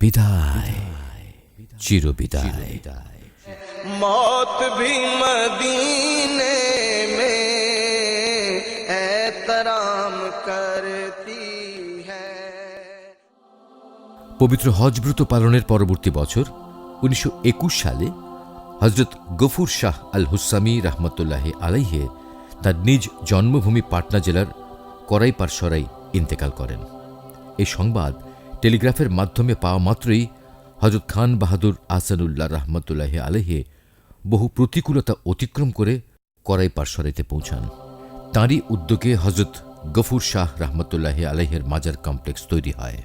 বিদায়, চিরবিদায়। मौत भी मदीने में एहतराम करती है। পবিত্র হজব্রত পালনের পরবর্তী বছর 1921 সালে হজরত গফুর শাহ আল হুসামি রহমতুল্লাহ আলাইহে তার নিজ জন্মভূমি পাটনা জেলার করাইপারসরাই ইন্তেকাল করেন। এই সংবাদ টেলিগ্রাফের মাধ্যমে পাওয়া মাত্রই হজরত খান বাহাদুর আহসানুল্লাহ রহমতুল্লাহ আলাইহে বহু প্রতিকূলতা অতিক্রম করে করাইপারসরাইতে পৌঁছান। তাঁরই উদ্যোগে হজরত গফুর শাহ রহমতুল্লাহ আলাইহের মাজার কমপ্লেক্স তৈরি হয়।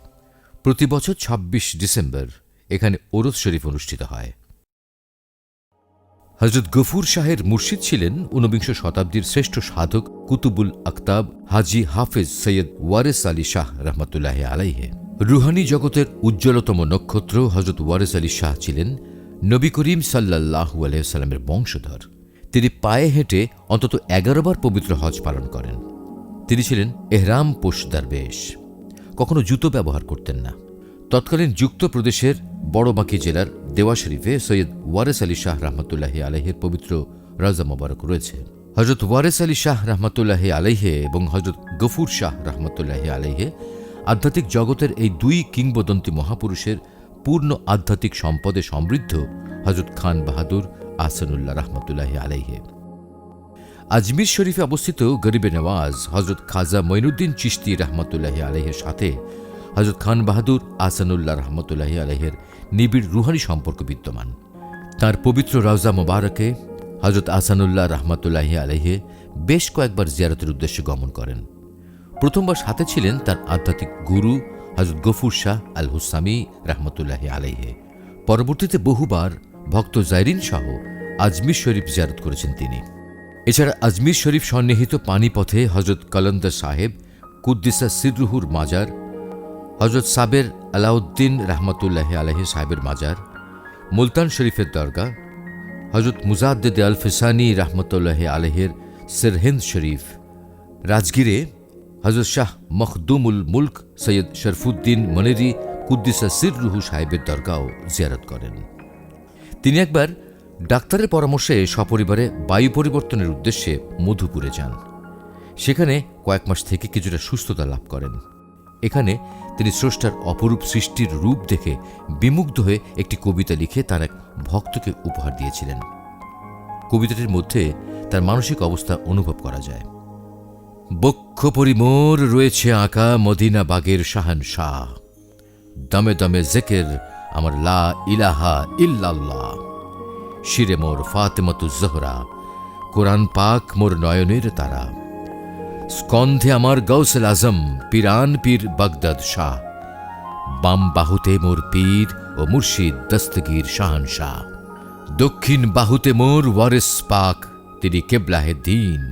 প্রতি বছর ২৬ ডিসেম্বর এখানে ওরস শরীফ অনুষ্ঠিত হয়। হজরত গফুর শাহের মুর্শিদ ছিলেন ঊনবিংশ শতাব্দীর শ্রেষ্ঠ সাধক কুতুবুল আক্তাব হাজি হাফেজ সৈয়দ ওয়ারেস আলী শাহ রহমতুল্লাহ আলাইহে। রুহানি জগতের উজ্জ্বলতম নক্ষত্র হজরত ওয়ারেস আলী শাহ ছিলেন নবী করিম সাল্লাল্লাহু আলাইহি ওয়াসাল্লামের বংশধর। তিনি পায়ে হেঁটে অন্তত ১১ বার পবিত্র হজ পালন করেন। তিনি ছিলেন এহরাম পোষ দরবেশ, কখনো জুতো ব্যবহার করতেন না। তৎকালীন যুক্তপ্রদেশের বড়বাঁকি জেলার দেওয়া শরীফে সৈয়দ ওয়ারেস আলী শাহ রহমতুল্লাহ আলাইহের পবিত্র রওজা মোবারক রয়েছে। হজরত ওয়ারেস আলী শাহ রহমতুল্লাহ আলাইহে এবং হজরত গফুর শাহ রহমতুল্লাহ আলাইহে আধ্যাত্মিক জগতের এই দুই কিংবদন্তি মহাপুরুষের পূর্ণ আধ্যাত্মিক সম্পদে সমৃদ্ধ হজরত খান বাহাদুর আহসানুল্লাহ রহমতুল্লাহ আলাইহে। আজমির শরীফে অবস্থিত গরিবে নওয়াজ হজরত খাজা মঈনুদ্দিন চিশতি রহমতুল্লাহ আলাইহের সাথে হজরত খান বাহাদুর আহসানুল্লাহ রহমতুল্লাহ আলাইহের নিবিড় রুহানি সম্পর্ক বিদ্যমান। তাঁর পবিত্র রওজা মোবারকে হজরত আহসানুল্লাহ রহমতুল্লাহ আলাইহে বেশ কয়েকবার জিয়ারতের উদ্দেশ্যে গমন করেন। প্রথমবার সাথে ছিলেন তার আধ্যাত্মিক গুরু হজরত গফুর শাহ আল হুসামি রহমতুল্লাহ আলাইহে। পরবর্তীতে বহুবার ভক্ত জায়রিন সহ আজমির শরীফ জিয়ারত করেছেন তিনি। এছাড়া আজমির শরীফ সন্নিহিত পানিপথে হজরত কলন্দর সাহেব কুদ্দিসা সিররুহুর মাজার, হজরত সাবের আলাউদ্দিন রহমতুল্লাহ আলাইহি সাহেবের মাজার, মুলতান শরীফের দরগা, হজরত মুজাদ্দেদ আল ফিসানি রহমতুল্লাহ আলাইহের সিরহিন্দ শরীফ, রাজগীরে হজরত শাহ মখদুমুল মুলক সৈয়দ শরফুদ্দিন মনেরি কুদ্দিসা সিররুহু সাহেবের দরগাও জিয়ারত করেন। তিনি একবার ডাক্তারের পরামর্শে সপরিবারে বায়ু পরিবর্তনের উদ্দেশ্যে মধুপুরে যান। সেখানে কয়েক মাস থেকে কিছুটা সুস্থতা লাভ করেন। এখানে তিনি স্রষ্টার অপরূপ সৃষ্টির রূপ দেখে বিমুগ্ধ হয়ে একটি কবিতা লিখে তার এক ভক্তকে উপহার দিয়েছিলেন। কবিতাটির মধ্যে তার মানসিক অবস্থা অনুভব করা যায়। বক্ষ পরিমোর রয়েছে আঁকা মদিনা বাগের শাহানশাহ, দমে দমে জেকের আমার লা ইলাহা ইল্লাল্লাহ, শিরে মোর ফাতেমাতুজ জোহরা, কোরআন পাক মোর নয়নের তারা, স্কন্ধে আমার গৌসুল আজম পিরান পীর বাগদাদ শাহ, বাম বাহুতে মোর পীর ও মুর্শিদ দস্তগীর শাহানশাহ, দক্ষিণ বাহুতে মোর ওয়ারিস পাক তিনি কেবলাহে দ্বীন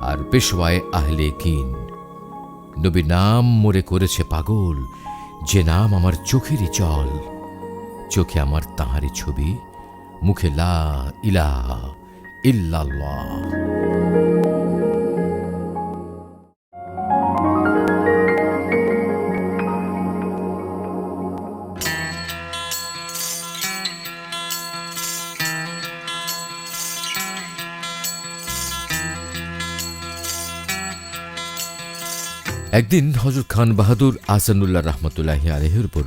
আর পেশওয়ায়ে আহলে কিন। নবী নাম মোরে করেছে পাগল, যে নাম আমার চোখেরই জল, চোখে আমার তাঁহারই ছবি, মুখে লা ইলাহা ইল্লাল্লাহ। একদিন হযরত খান বাহাদুর আহসানুল্লাহ রহমতুল্লাহ আলাইহির উপর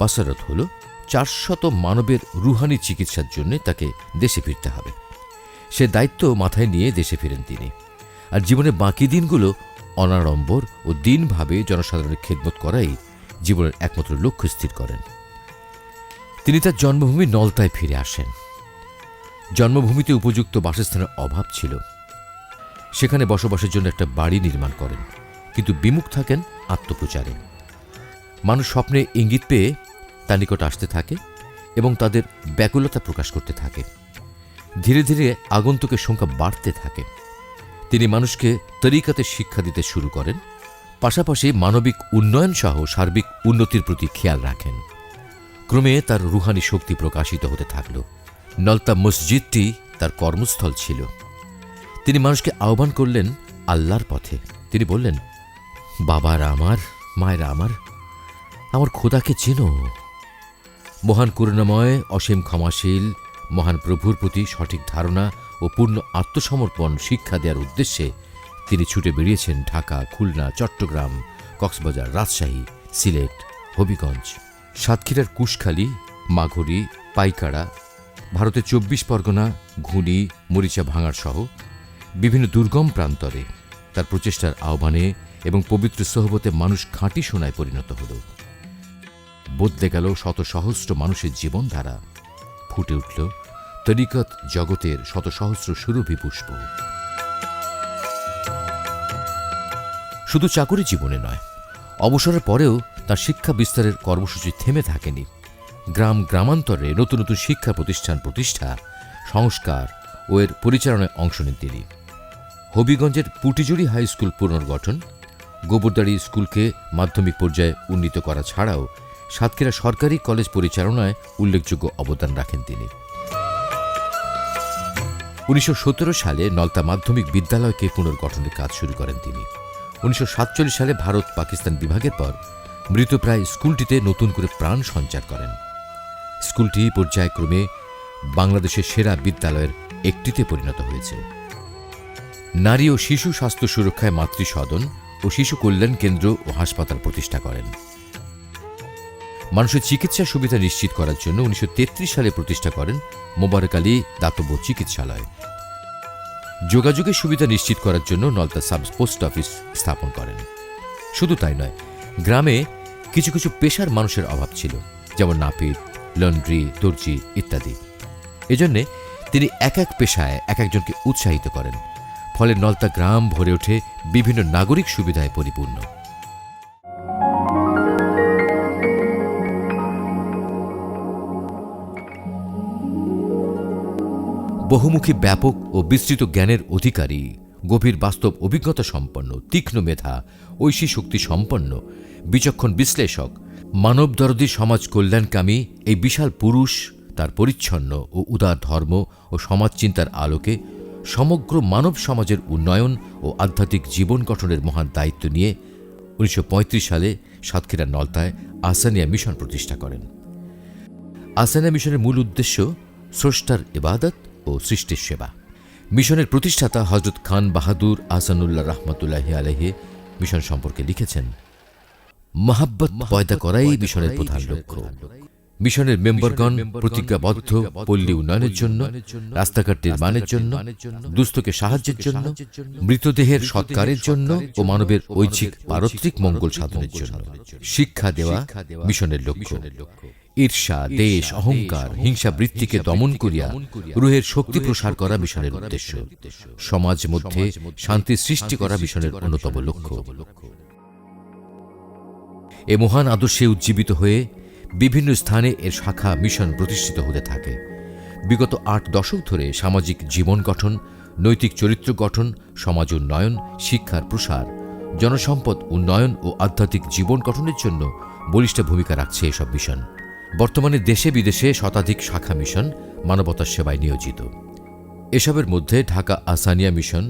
বাসারত হল ৪০০ মানবের রুহানি চিকিৎসার জন্য তাকে দেশে ফিরতে হবে। সে দায়িত্ব মাথায় নিয়ে দেশে ফিরেন তিনি। আর জীবনের বাকি দিনগুলো অনাড়ম্বর ও দিনভাবে জনসাধারণের খেদমত করাই জীবনের একমাত্র লক্ষ্য স্থির করেন। তিনি তার জন্মভূমি নলতায় ফিরে আসেন। জন্মভূমিতে উপযুক্ত বাসস্থানের অভাব ছিল। সেখানে বসবাসের জন্য একটা বাড়ি নির্মাণ করেন, কিন্তু বিমুখ থাকেন আত্মপ্রচারে। মানুষ স্বপ্নে ইঙ্গিত পেয়ে তার নিকট আসতে থাকে এবং তাদের ব্যাকুলতা প্রকাশ করতে থাকে। ধীরে ধীরে আগন্তুকের সংখ্যা বাড়তে থাকে। তিনি মানুষকে তরিকাতে শিক্ষা দিতে শুরু করেন, পাশাপাশি মানবিক উন্নয়ন সহ সার্বিক উন্নতির প্রতি খেয়াল রাখেন। ক্রমে তার রুহানি শক্তি প্রকাশিত হতে থাকল। নলতা মসজিদটি তার কর্মস্থল ছিল। তিনি মানুষকে আহ্বান করলেন আল্লাহর পথে। তিনি বললেন, বাবারা আমার, মায়েরা আমার, আমার খোদাকে চেনো, মহান করুণাময়, অসীম ক্ষমাশীল মহান প্রভুর প্রতি সঠিক ধারণা ও পূর্ণ আত্মসমর্পণ শিক্ষা দেওয়ার উদ্দেশ্যে তিনি ছুটে বেরিয়েছেন ঢাকা, খুলনা, চট্টগ্রাম, কক্সবাজার, রাজশাহী, সিলেট, হবিগঞ্জ, সাতক্ষীরার কুশখালী, মাঘুরি, পাইকাড়া, ভারতের 24 পরগনা, ঘুনি, মরিচা ভাঙার সহ বিভিন্ন দুর্গম প্রান্তরে তার প্রচেষ্টার আহ্বানে এবং পবিত্র সোহবতে মানুষ খাঁটি সোনায় পরিণত হল। বদলে গেল শত সহস্র মানুষের জীবনধারা, ফুটে উঠল তরিকত জগতের শত সহস্র সুরভি পুষ্প। শুধু চাকরি জীবনে নয়, অবসরের পরেও তার শিক্ষা বিস্তারের কর্মসূচি থেমে থাকেনি। গ্রামান্তরে নতুন নতুন শিক্ষা প্রতিষ্ঠা, সংস্কার ও এর পরিচালনায় অংশ নেন তিনি। হবিগঞ্জের পুটিজুড়ি হাই স্কুল পুনর্গঠন, গোবরদাড়ি স্কুলকে মাধ্যমিক পর্যায়ে উন্নীত করা ছাড়াও সাতক্ষীরা সরকারি কলেজ পরিচালনায় উল্লেখযোগ্য অবদান রাখেন তিনি। 1917 সালে নলতা মাধ্যমিক বিদ্যালয়কে পুনর্গঠনের কাজ শুরু করেন তিনি। 1947 সালে ভারত পাকিস্তান বিভাগের পর মৃতপ্রায় স্কুলটিতে নতুন করে প্রাণ সঞ্চার করেন। স্কুলটি পর্যায়ক্রমে বাংলাদেশের সেরা বিদ্যালয়ের একটিতে পরিণত হয়েছে। নারী ও শিশু স্বাস্থ্য সুরক্ষায় মাতৃসদন ও শিশু কল্যাণ কেন্দ্র ও হাসপাতাল প্রতিষ্ঠা করেন। মানুষের চিকিৎসা সুবিধা নিশ্চিত করার জন্য 1933 সালে প্রতিষ্ঠা করেন মোবারক আলী দাতব্য চিকিৎসালয়। যোগাযোগের সুবিধা নিশ্চিত করার জন্য নলতা সাব পোস্ট অফিস স্থাপন করেন। শুধু তাই নয়, গ্রামে কিছু কিছু পেশার মানুষের অভাব ছিল, যেমন নাপিত, লন্ড্রি, দর্জি ইত্যাদি। এজন্যে তিনি এক এক পেশায় এক একজনকে উৎসাহিত করেন। ফলে নলতা গ্রাম ভরে ওঠে বিভিন্ন নাগরিক সুবিধায় পরিপূর্ণ। বহুমুখী ব্যাপক ও বিস্তৃত জ্ঞানের অধিকারী, গভীর বাস্তব অভিজ্ঞতা সম্পন্ন, তীক্ষ্ণ মেধা, ঐশী শক্তি সম্পন্ন, বিচক্ষণ বিশ্লেষক, মানবদরদী সমাজ কল্যাণকামী এই বিশাল পুরুষ তার পরিচ্ছন্ন ও উদার ধর্ম ও সমাজচিন্তার আলোকে সমগ্র মানব সমাজের উন্নয়ন ও আধ্যাত্মিক জীবন গঠনের মহান দায়িত্ব নিয়ে 1935 সালে সাতক্ষীরা নলতায় আহসানিয়া মিশন প্রতিষ্ঠা করেন। আহসানিয়া মিশনের মূল উদ্দেশ্য স্রষ্টার ইবাদত ও সৃষ্টির সেবা। মিশনের প্রতিষ্ঠাতা হযরত খান বাহাদুর আহসানুল্লাহ রাহমাতুল্লাহি আলাইহি মিশন সম্পর্কে লিখেছেন, মহাব্বত পয়দা করাই মিশনের প্রধান লক্ষ্য। মিশনের মেম্বারগণ প্রতিজ্ঞাবদ্ধ পল্লী উন্নয়নের জন্য, রাস্তাঘাট নির্মাণের জন্য, দুস্থকে সাহায্যের জন্য, মৃতদেহের সৎকারের জন্য ও মানবের ঐচ্ছিক পারত্রিক মঙ্গল সাধনের জন্য। শিক্ষা দেওয়া মিশনের লক্ষ্য। ঈর্ষা, দেশ, অহংকার, হিংসা বৃত্তিকে দমন করিয়া রুহের শক্তি প্রসার করা মিশনের উদ্দেশ্য। সমাজ মধ্যে শান্তি সৃষ্টি করা মিশনের অন্যতম লক্ষ্য। এ মহান আদর্শে উজ্জীবিত হয়ে বিভিন্ন স্থানে এর শাখা মিশন প্রতিষ্ঠিত হতে থাকে। বিগত 8 দশক ধরে সামাজিক জীবন গঠন, নৈতিক চরিত্র গঠন, সমাজ উন্নয়ন, শিক্ষার প্রসার, জনসম্পদ উন্নয়ন ও আধ্যাত্মিক জীবন গঠনের জন্য বলিষ্ঠ ভূমিকা রাখছে এসব মিশন। বর্তমানে দেশে বিদেশে শতাধিক শাখা মিশন মানবতার সেবায় নিয়োজিত। এসবের মধ্যে ঢাকা আহসানিয়া মিশন,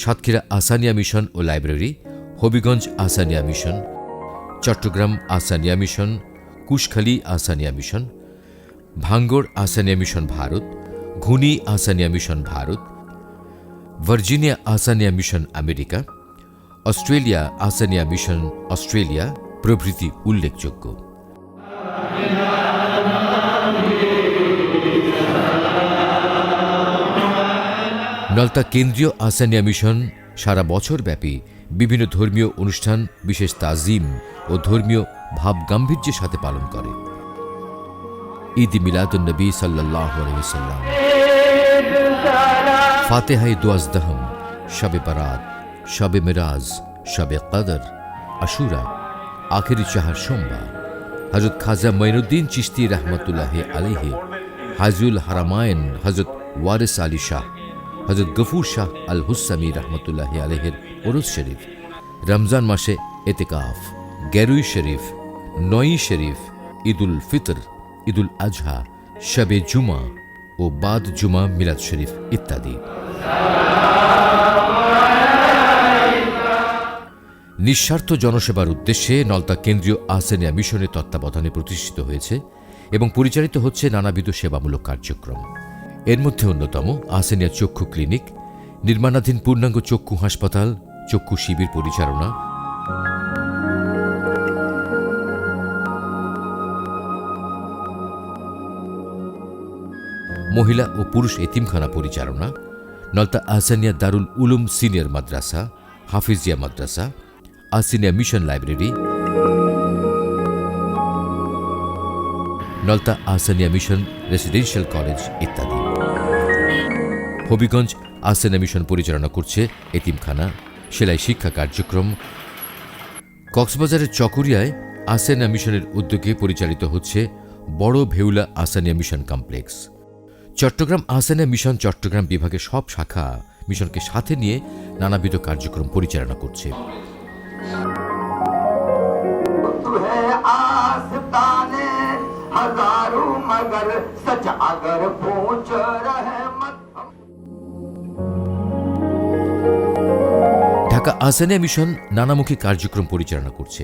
সাতক্ষীরা আহসানিয়া মিশন ও library, Habiganj Ahsania mission, Chattogram Ahsania mission, Kushkhali Ahsania mission, Bhangar Ahsania mission Bharat, Ghuni Ahsania mission Bharat, Virginia Ahsania mission America, Australia Ahsania mission Australia প্রভৃতি উল্লেখযোগ্য। নলতা কেন্দ্রীয় আহসানিয়া মিশন সারা বছর ব্যাপী বিভিন্ন ধর্মীয় অনুষ্ঠান বিশেষ তাজিম ও ধর্মীয় ভাব গাম্ভীর্যের সাথে পালন করে। ঈদ মিলাদুন্নবী সাল্লাল্লাহু আলাইহি ওয়াসাল্লাম, ফাতিহায়ে দুয়াজদাহম, শবে বারাত, শবে মিরাজ, শবে কদর, আশুরা, আখেরি চাহার সোমবার, হযরত খাজা মঈনুদ্দিন চিশতি রহমতুল্লাহি আলাইহি, হাজুল হারামায়ন হযরত ওয়ারিস আলী শাহ, হযরত গফুর শাহ আল হুসামি রহমতুল্লাহি আলাইহির ওরস শরীফ, রমজান মাসে এতেকাফ, গেরুই শরীফ, নই শরীফ, ঈদুল ফিতর, ঈদুল আজহা, শবে জুমা ও বাদ জুমা মিলাদ শরীফ ইত্যাদি। নিঃস্বার্থ জনসেবার উদ্দেশ্যে নলতা কেন্দ্রীয় আহসানিয়া মিশনের তত্ত্বাবধানে প্রতিষ্ঠিত হয়েছে এবং পরিচালিত হচ্ছে নানাবিধ সেবামূলক কার্যক্রম। এর মধ্যে অন্যতম আহসানিয়া চক্ষু ক্লিনিক, নির্মাণাধীন পূর্ণাঙ্গ চক্ষু হাসপাতাল, চক্ষু শিবির পরিচালনা, মহিলা ও পুরুষ এতিমখানা পরিচালনা, নলতা আহসানিয়া দারুল উলুম সিনিয়র মাদ্রাসা, হাফিজিয়া মাদ্রাসা, Ahsania mission library, Nalta Ahsania mission residential college ইত্যাদি। হবিগঞ্জ আহসানিয়া মিশন পরিচালনা করছে এতিমখানা, সেলাই শিক্ষা কার্যক্রম। কক্সবাজারের চকরিয়ায় আহসানিয়া মিশনের উদ্যোগে পরিচালিত হচ্ছে বড় Bheula Ahsania mission complex. Chattogram Ahsania mission Chattogram বিভাগের সব শাখা মিশনকে সাথে নিয়ে নানাবিধ কার্যক্রম পরিচালনা করছে। ঢাকা আহসানিয়া মিশন নানামুখী কার্যক্রম পরিচালনা করছে।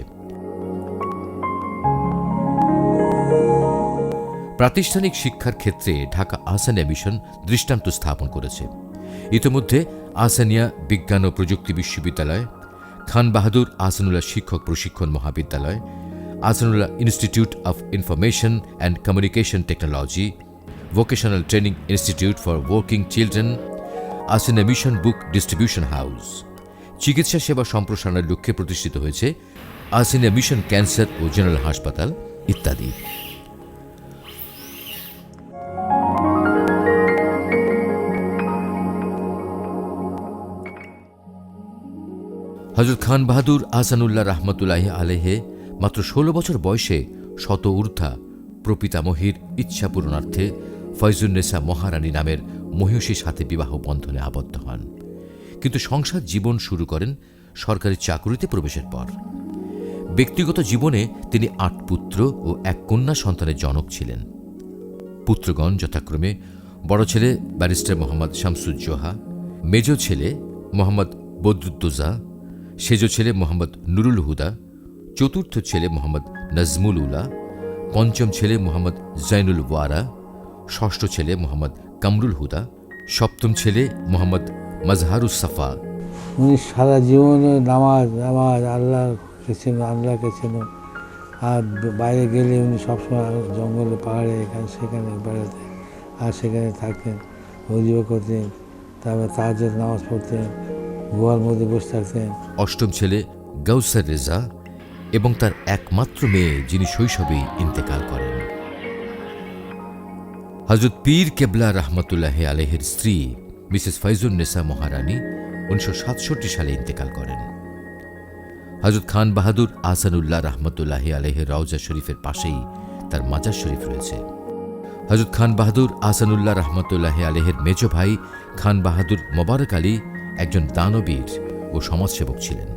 প্রাতিষ্ঠানিক শিক্ষার ক্ষেত্রে ঢাকা আহসানিয়া মিশন দৃষ্টান্ত স্থাপন করেছে। ইতিমধ্যে আহসানিয়া বিজ্ঞান ও প্রযুক্তি বিশ্ববিদ্যালয়, খান বাহাদুর আহসানুল্লাহ শিক্ষক প্রশিক্ষণ মহাবিদ্যালয়, Ahsanullah institute of information and communication technology, vocational training institute for working children, Ahsania mission book distribution house, চিকিৎসা সেবা সম্প্রসারণের লক্ষ্যে প্রতিষ্ঠিত হয়েছে আহসানিয়া মিশন ক্যান্সার ও জেনারেল হাসপাতাল ইত্যাদি। হযরত খান বাহাদুর আহসানুল্লাহ রহমতুল্লাহি আলাইহি মাত্র ১৬ বছর বয়সে শত ঊর্ধ্বা প্রপিতামহীর ইচ্ছা পূরণার্থে ফয়জুন্নেসা মহারানী নামের মহিষীর সাথে বিবাহ বন্ধনে আবদ্ধ হন, কিন্তু সংসার জীবন শুরু করেন সরকারি চাকুরিতে প্রবেশের পর। ব্যক্তিগত জীবনে তিনি ৮ পুত্র ও ১ কন্যা সন্তানের জনক ছিলেন। পুত্রগণ যথাক্রমে বড় ছেলে ব্যারিস্টার মোহাম্মদ শামসুজ্জোহা, মেজ ছেলে মোহাম্মদ বদরুদ্দোজা, সেজ ছেলে মোহাম্মদ নুরুল হুদা, চতুর্থ ছেলে মোহাম্মদ নাজমুল উলা, পঞ্চম ছেলে মোহাম্মদ জাইনুল ওয়ারা, ষষ্ঠ ছেলে মোহাম্মদ কামরুল হুদা, সপ্তম ছেলে মোহাম্মদ মাজহারুস সাফা। উনি সারা জীবনে নামাজ আল্লাহকে চেন, আর বাইরে গেলে উনি সবসময় জঙ্গলে পাহাড়ে এখানে সেখানে বেড়াতেন, আর সেখানে থাকতেন, ওযিফা করতেন, তারপর তাহাজ্জুদ নামাজ পড়তেন, গুহার মধ্যে বসে থাকতেন। অষ্টম ছেলে গাউসার রেজা এবং তার একমাত্র মেয়ে, যিনি শৈশবেই ইন্তেকাল করেন। হযরত পীর কেবলা রহমতুল্লাহি আলাইহির স্ত্রী মিসেস ফয়জুন্নেসা মহারানী ১৯৬৭ সালে ইন্তেকাল করেন। হযরত খান বাহাদুর আহসানুল্লাহ রহমতুল্লাহি আলাইহির রওজা শরীফের পাশেই তার মাজার শরীফ রয়েছে। হযরত খান বাহাদুর আহসানুল্লাহ রহমতুল্লাহি আলাইহির মেজ ভাই খান বাহাদুর মোবারক আলী একজন দানবীর ও সমাজসেবক ছিলেন।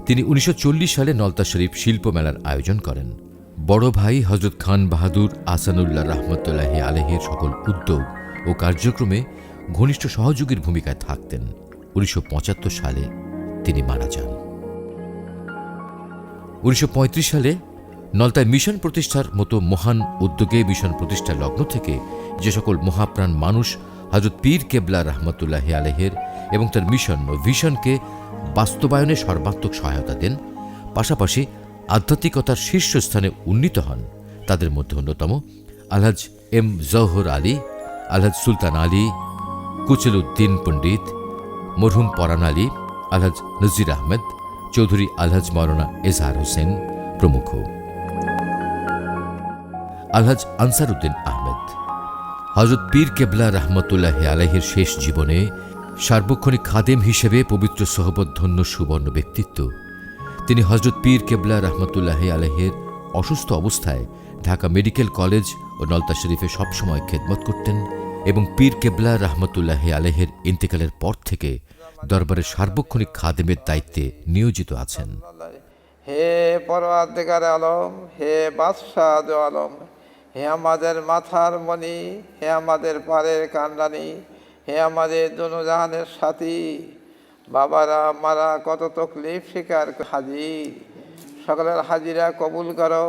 তিনি ১৯৪০ সালে নলতা শরীফ শিল্প মেলার আয়োজন করেন। বড় ভাই হযরত খান বাহাদুর আহসানুল্লাহ রহমতুল্লাহি আলাইহির সকল উদ্যোগ ও কার্যক্রমে ঘনিষ্ঠ সহযোগীর ভূমিকায় থাকতেন। ১৯৭৫ সালে তিনি মারা যান। ১৯৩৫ সালে নলতায় মিশন প্রতিষ্ঠার মতো মহান উদ্যোগে মিশন প্রতিষ্ঠার লগ্ন থেকে যে সকল মহাপ্রাণ মানুষ হযরত পীর কেবলা রহমতুল্লাহি আলাইহির এবং তার মিশন ও ভিশনকে বাস্তবায়নে সর্বাত্মক সহায়তা দেন, পাশাপাশি আধ্যাত্মিকতার শীর্ষস্থানে উন্নীত হন, তাদের মধ্যে অন্যতম আলহাজ এম জওহর আলী, আলহাজ সুলতান আলী, কুচলউদ্দিন পণ্ডিত, মরহুম পরান আলী, আলহাজ নজির আহমেদ চৌধুরী, আলহাজ মাওলানা এজাহার হোসেন প্রমুখ। আলহাজ আনসার উদ্দিন আহমেদ। হযরত পীর কেবলা রহমতুল্লাহি আলাইহির শেষ জীবনে সার্বক্ষণিক খাদেম হিসেবে পবিত্র সোহবতধন্য সুবর্ণ ব্যক্তিত্ব। তিনি হযরত পীর কেবলা রহমতুল্লাহি আলাইহির অসুস্থ অবস্থায় ঢাকা মেডিকেল কলেজ ও নলতা শরীফে সবসময় খেদমত করতেন এবং পীর কেবলা রহমতুল্লাহি আলাইহির ইন্তেকালের পর থেকে দরবারের সার্বক্ষণিক খাদেমের দায়িত্বে নিয়োজিত আছেন। হে পরওয়ারদিগার আলম, হে বাদশাহ দু আলম, হে আমাদের মাথার মণি, হে আমাদের পারের কান্ডানি, হে আমাদের দুনুজাহানের সাথী, বাবারা মারা কত তকলিফ শিকার হাজির, সকলের হাজিরা কবুল করো,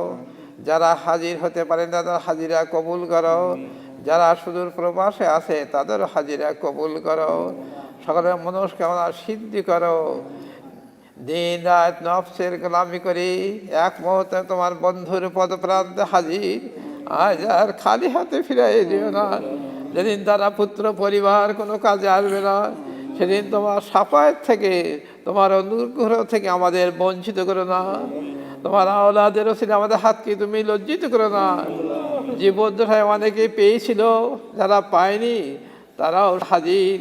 যারা হাজির হতে পারে না তাদের হাজিরা কবুল করো, যারা সুদূর প্রবাসে আছে তাদের হাজিরা কবুল করো, সকলের মনস্কামনা সিদ্ধি করো। দিন রাত নফসের গোলামি করি এক মুহূর্তে তোমার বন্ধুর পদপ্রান্তে হাজির। আজ আর খালি হাতে ফিরাই দিও না। যেদিন তারা পুত্র পরিবার কোনো কাজে আসবে না, সেদিন তোমার সাফায়েত থেকে, তোমার অনুগ্রহ থেকে আমাদের বঞ্চিত করো না। তোমার আওলাদের ওসিলে আমাদের হাতকে তুমি লজ্জিত করো না। জীবদ্দশায় অনেকে পেয়েছিল, যারা পায়নি তারাও হাজির।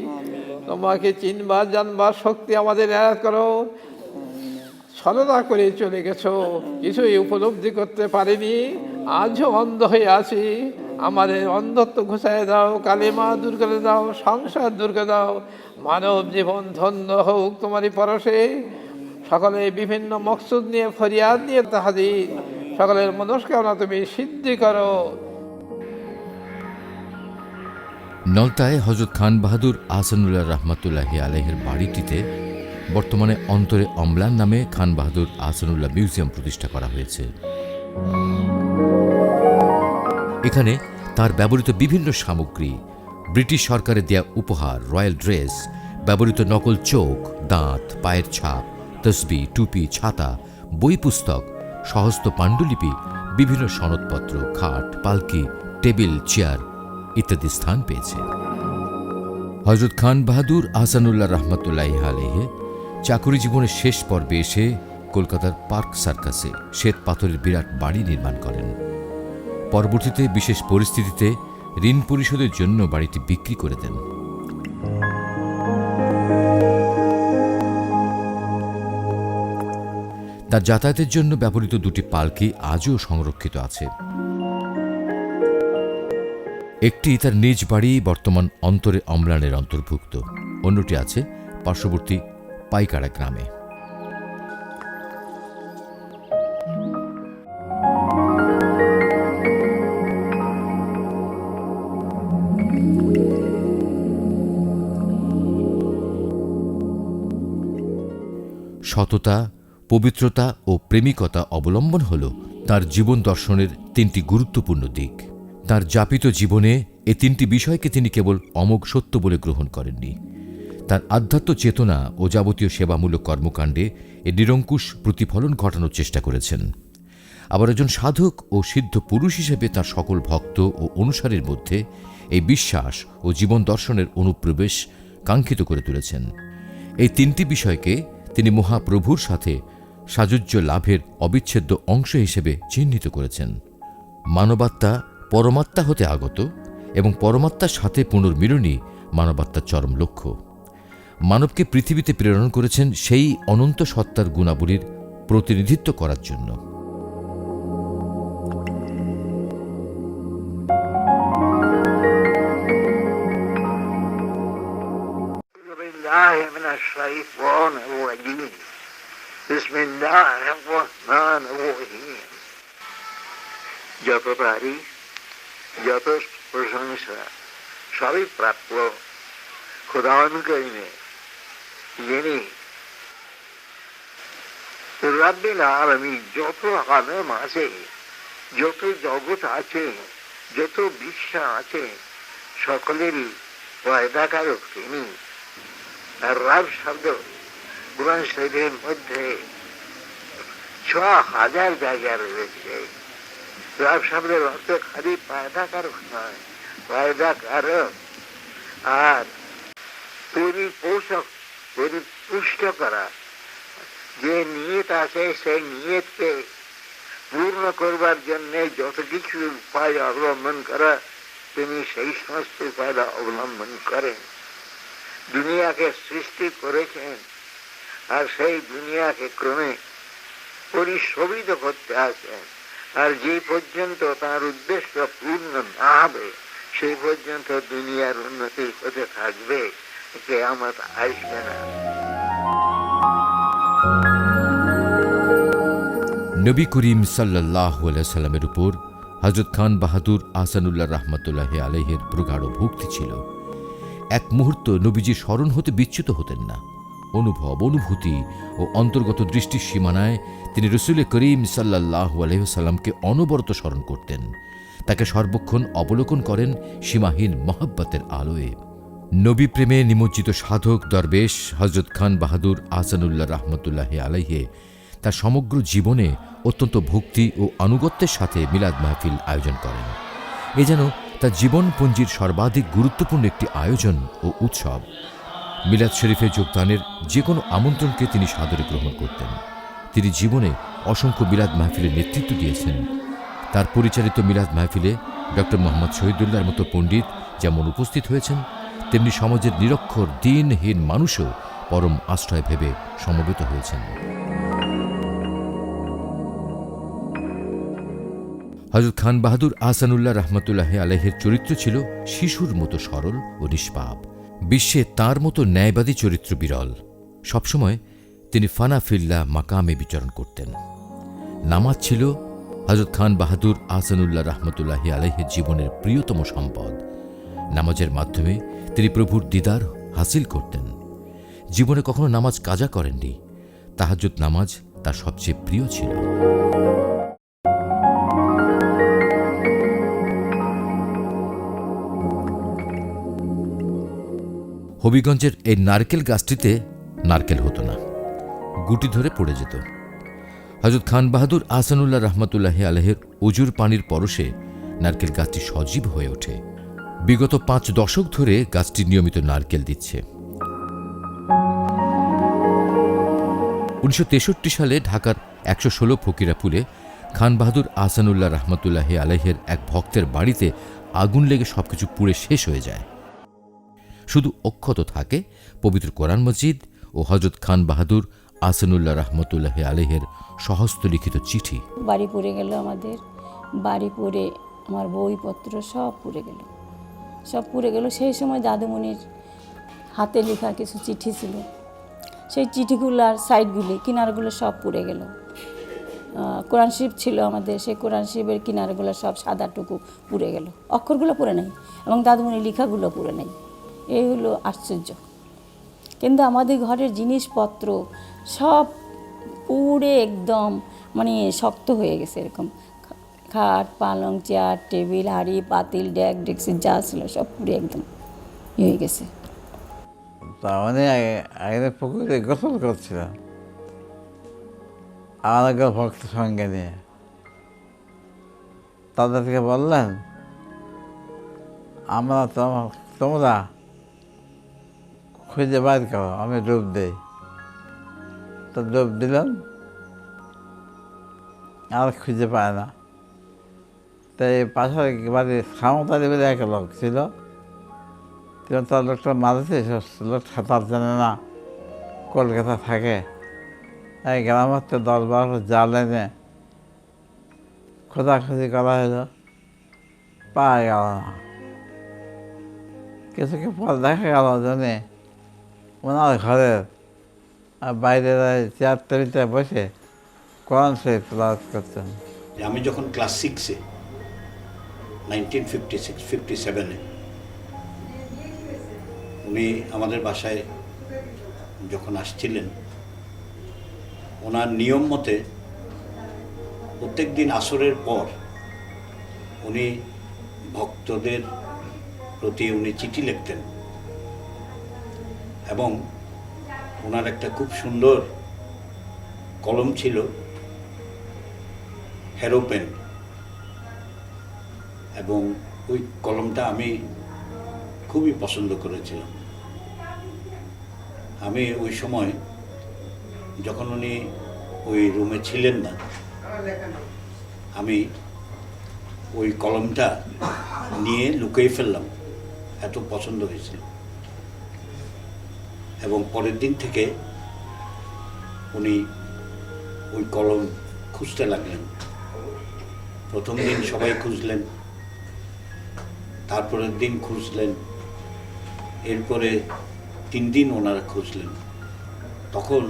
তোমাকে চিনবার জানবার শক্তি আমাদের এনায়েত করো। ছলনা করে চলে গেছো, কিছুই উপলব্ধি করতে পারিনি, আজও অন্ধ হয়ে আছি। আমাদের অন্ধত্ব ঘুষায় দাও, কালিমা দূর করে দাও, সংসার দূর করে দাও। মানব জীবন ধন্য হোক তোমারই পরশে। সকলে বিভিন্ন মকসুদ নিয়ে ফরিয়াদ নিয়ে হাজির। সকলের মনস্কামনা তুমি সিদ্ধি করো। নলতায় হযরত খান বাহাদুর আহসানুল্লাহ রহমতুল্লাহি আলাইহির বাড়িটিতে বর্তমানে অন্তরে অম্লান নামে খান বাহাদুর আহসানুল্লাহ মিউজিয়াম প্রতিষ্ঠা করা হয়েছে। এখানে তার ব্যবহৃত বিভিন্ন সামগ্রী, ব্রিটিশ সরকারের দেয়া উপহার, রয়্যাল ড্রেস, ব্যবহৃত নকল চোখ, দাঁত, পায়ের ছাপ, তসবি, টুপি, ছাতা, বই পুস্তক, সহস্ত পাণ্ডুলিপি, বিভিন্ন সনদপত্র, খাট, পালকি, টেবিল, চেয়ার ইত্যাদি স্থান পেয়েছে। হযরত খান বাহাদুর আহসানুল্লাহ রহমতুল্লাহি আলাইহি চাকুরি জীবনের শেষ পর্বে এসে কলকাতার পার্ক সার্কাসে শ্বেত পাথরের বিরাট বাড়ি নির্মাণ করেন। পরবর্তীতে বিশেষ পরিস্থিতিতে ঋণ পরিশোধের জন্য বাড়িটি বিক্রি করে দেন। তার যাতায়াতের জন্য ব্যবহৃত দুটি পালকি আজও সংরক্ষিত আছে। একটি তার নিজ বাড়ি বর্তমান অন্তরে অম্লানের অন্তর্ভুক্ত, অন্যটি আছে পার্শ্ববর্তী পাইকাড়া গ্রামে। সততা, পবিত্রতা ও প্রেমিকতা অবলম্বন হল তার জীবন দর্শনের তিনটি গুরুত্বপূর্ণ দিক। তার যাপিত জীবনে এ তিনটি বিষয়কে তিনি কেবল অমোঘ সত্য বলে গ্রহণ করেননি। তার আধ্যাত্ম চেতনা ও যাবতীয় সেবামূলক কর্মকাণ্ডে এ নিরঙ্কুশ প্রতিফলন ঘটানোর চেষ্টা করেছেন। আবার একজন সাধক ও সিদ্ধ পুরুষ হিসেবে তার সকল ভক্ত ও অনুসারীর মধ্যে এই বিশ্বাস ও জীবন দর্শনের অনুপ্রবেশ কাঙ্ক্ষিত করে তুলেছেন। এই তিনটি বিষয়কে তিনি মহাপ্রভুর সাথে সাযুজ্য লাভের অবিচ্ছেদ্য অংশ হিসেবে চিহ্নিত করেছেন। মানবাত্মা পরমাত্মা হতে আগত এবং পরমাত্মার সাথে পুনর্মিলনই মানবাত্মার চরম লক্ষ্য। মানবকে পৃথিবীতে প্রেরণ করেছেন সেই অনন্ত সত্তার গুণাবলীর প্রতিনিধিত্ব করার জন্য। যত তারিফ, যত প্রশংসা সবই প্রাপ্য খুদাওয়ান করিমে, যিনি রাব্বিল আলামিন। যত আলম আছে, যত জগৎ আছে, যত বিশ্ব আছে, সকলেরই পয়দাকারক তিনি। আর রাব শব্দ কুরআন শরীফের মধ্যে ৬,০০০ জায়গা রয়েছে। রাব শব্দের অর্থ খালি পয়দাকারক নয়, পয়দাকারক আর পরিপোষক, পরিপুষ্ট করা। যে নিয়ত আছে সেই নিয়তকে পূর্ণ করবার জন্য যত কিছু উপায় অবলম্বন করা, তিনি সেই সমস্ত উপায় অবলম্বন করেন। দুনিয়াকে সৃষ্টি করেছেন আর সেই দুনিয়াকে ক্রমে পরিশোভিত করতে আসেন। আর যে পর্যন্ত তার উদ্দেশ্য পূর্ণ না হবে সেই পর্যন্ত দুনিয়ার উন্নতি হতে থাকবে, কিয়ামত আসবে না। নবী করিম সাল্লাল্লাহু আলাইহি সাল্লামের উপর হযরত খান বাহাদুর আহসানুল্লাহ রহমতুল্লাহি আলাইহির প্রগাঢ় ভক্তি ছিল। এক মুহূর্ত নবীজি স্মরণ হতে বিচ্যুত হতেন না। অনুভব, অনুভূতি ও অন্তর্গত দৃষ্টির সীমানায় তিনি রসুল করিম সাল্লাল্লাহু আলাইহি ওয়াসাল্লামকে অনবরত স্মরণ করতেন। তাকে সর্বক্ষণ অবলোকন করেন সীমাহীন মহব্বতের আলোয়। নবী প্রেমে নিমজ্জিত সাধক দরবেশ হযরত খান বাহাদুর আহসানুল্লাহ রহমতুল্লাহি আলাইহি তার সমগ্র জীবনে অত্যন্ত ভক্তি ও আনুগত্যের সাথে মিলাদ মাহফিল আয়োজন করেন। এ যেন তার জীবনপঞ্জির সর্বাধিক গুরুত্বপূর্ণ একটি আয়োজন ও উৎসব। মিলাদ শরীফে যোগদানের যে কোনো আমন্ত্রণকে তিনি সাদরে গ্রহণ করতেন। তিনি জীবনে অসংখ্য মিলাদ মাহফিলের নেতৃত্ব দিয়েছেন। তার পরিচালিত মিলাদ মাহফিলে ডক্টর মোহাম্মদ শহীদুল্লাহর মতো পণ্ডিত যেমন উপস্থিত হয়েছেন, তেমনি সমাজের নিরক্ষর দিনহীন মানুষও পরম আশ্রয় ভেবে সমবেত হয়েছেন। হযরত খান বাহাদুর আহসানুল্লাহ রহমতুল্লাহ আলাইহির চরিত্র ছিল শিশুর মতো সরল ও নিষ্পাপ। বিশ্বে তার মতো ন্যায়বাদী চরিত্র বিরল। সবসময় তিনি ফানাফিল্লাহ মাকামে বিচরণ করতেন। নামাজ ছিল হযরত খান বাহাদুর আহসানুল্লাহ রহমতুল্লাহ আলাইহির জীবনের প্রিয়তম সম্পদ। নামাজের মাধ্যমে তিনি প্রভুর দিদার হাসিল করতেন। জীবনে কখনো নামাজ কাজা করেননি। তাহাজ্জুদ নামাজ তার সবচেয়ে প্রিয় ছিল। হবিগঞ্জের এই নারকেল গাছটিতে নারকেল হতো না, গুটি ধরে পড়ে যেত। হযরত খান বাহাদুর আহসানুল্লাহ রহমতুল্লাহ আলাইহির অজুর পানির পরশে নারকেল গাছটি সজীব হয়ে ওঠে। বিগত 5 দশক ধরে গাছটি নিয়মিত নারকেল দিচ্ছে। 1963 সালে ঢাকার 116 ফকিরাপুরে খান বাহাদুর আহসানুল্লাহ রহমতুল্লাহ আলাইহির এক ভক্তের বাড়িতে আগুন লেগে সবকিছু পুড়ে শেষ হয়ে যায়। শুধু অক্ষত থাকে পবিত্র কোরআন মজিদ ও হযরত খান বাহাদুর আহসানুল্লাহ রহমতুল্লাহ আলাইহির সহস্ত লিখিত চিঠি। বাড়ি পুড়ে গেল, আমাদের বাড়ি পুড়ে আমার বইপত্র সব পুড়ে গেল, সব পুড়ে গেল। সেই সময় দাদুমণির হাতে লেখা কিছু চিঠি ছিল, সেই চিঠিগুলোর সাইডগুলি কিনারগুলো সব পুড়ে গেল। কোরআন শরীফ ছিল আমাদের, সেই কোরআন শরীফের কিনারগুলো সব সাদাটুকু পুড়ে গেল, অক্ষরগুলো পুড়ে নেই এবং দাদুমণির লেখাগুলো পুড়ে নেই। এই হলো আশ্চর্য। কিন্তু আমাদের ঘরের জিনিসপত্র সব পুড়ে একদম মানে শক্ত হয়ে গেছে। এরকম খাট, পালং, চেয়ার, টেবিল, হাঁড়ি, পাতিল, ডেক, ডেক্সি যা ছিল সব পুড়ে একদম হয়ে গেছে। তা মানে আগে পুকুরে গোসল করছিলাম আমাদের ভক্ত সঙ্গে নিয়ে। তাদেরকে বললেন, তোমরা খুঁজে বাইর করো, আমি ডুব দিই। তো ডুব দিলাম, আর খুঁজে পায় না। তাই পাশের বাড়ির সামতালি বলে এক লোক ছিল, তার লোকটা মাঝে লোক সাঁতার জানে না, কলকাতা থাকে। এই গ্রামের তো 10-12 জাল এনে খোঁজাখুঁজি করা হলো, পাওয়া গেল না। কিছুকে পর দেখা গেল জনে ওনার ঘরের বাইরে চেয়ার টেবিলটায় বসে কোরআন শরীফ তেলাওয়াত করতেন। আমি যখন ক্লাস 6-এ 1957-এ উনি আমাদের বাসায় যখন আসছিলেন, ওনার নিয়ম মতে প্রত্যেক দিন আসরের পর উনি ভক্তদের প্রতি উনি চিঠি লিখতেন এবং ওনার একটা খুব সুন্দর কলম ছিল, হেরো পেন, এবং ওই কলমটা আমি খুবই পছন্দ করেছিলাম। আমি ওই সময় যখন উনি ওই রুমে ছিলেন না, আমি ওই কলমটা নিয়ে লুকিয়ে ফেললাম, এত পছন্দ হয়েছিল। এবং পরের দিন থেকে উনি ওই কলম খুঁজতে লাগলেন। প্রথম দিন সবাই খুঁজলেন, তারপরের দিন খুঁজলেন, এরপরে 3 দিন ওনারা খুঁজলেন। তখন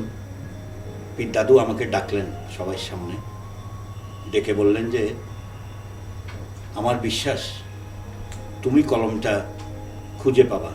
দাদু আমাকে ডাকলেন সবার সামনে, ডেকে বললেন যে আমার বিশ্বাস তুমি কলমটা খুঁজে পাবা।